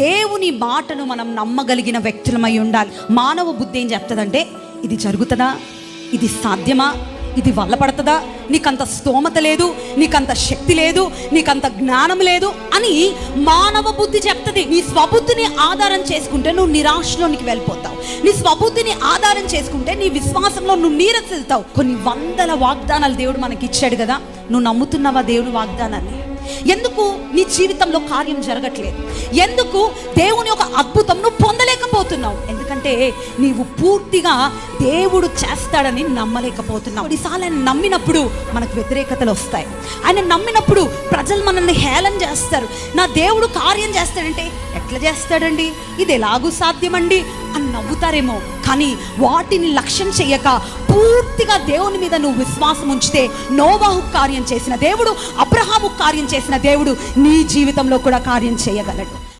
దేవుని మాటను మనం నమ్మగలిగిన వ్యక్తులమై ఉండాలి. మానవ బుద్ధి ఏం చెప్తుందంటే, ఇది జరుగుతుందా, ఇది సాధ్యమా, ఇది వల్ల పడుతుందా, నీకంత స్తోమత లేదు, నీకంత శక్తి లేదు, నీకంత జ్ఞానం లేదు అని మానవ బుద్ధి చెప్తుంది. నీ స్వబుద్ధిని ఆధారం చేసుకుంటే నువ్వు నిరాశలోనికి వెళ్ళిపోతావు. నీ స్వబుద్ధిని ఆధారం చేసుకుంటే నీ విశ్వాసంలో నువ్వు నీరసిల్తావు. కొన్ని వందల వాగ్దానాలు దేవుడు మనకి ఇచ్చాడు కదా, నువ్వు నమ్ముతున్నావా దేవుని వాగ్దానాన్ని? ఎందుకు నీ జీవితంలో కార్యం జరగట్లేదు? ఎందుకు దేవుని ఒక అద్భుతం నువ్వు పొందలేకపోతున్నావు? ఎందుకంటే నీవు పూర్తిగా దేవుడు చేస్తాడని నమ్మలేకపోతున్నావు. కొన్నిసార్లు ఆయన నమ్మినప్పుడు మనకు వ్యతిరేకతలు వస్తాయి. ఆయన నమ్మినప్పుడు ప్రజలు మనల్ని హేళన చేస్తారు. నా దేవుడు కార్యం చేస్తాడంటే ఎట్లా చేస్తాడండి, ఇది ఎలాగూ సాధ్యమండి అని నవ్వుతారేమో. కానీ వాటిని లక్ష్యం చేయక పూర్తిగా దేవుని మీద నువ్వు విశ్వాసం ఉంచితే, నోవాహు కార్యం చేసిన దేవుడు, అబ్రహాము కార్యం చేసిన దేవుడు నీ జీవితంలో కూడా కార్యం చేయగలడు.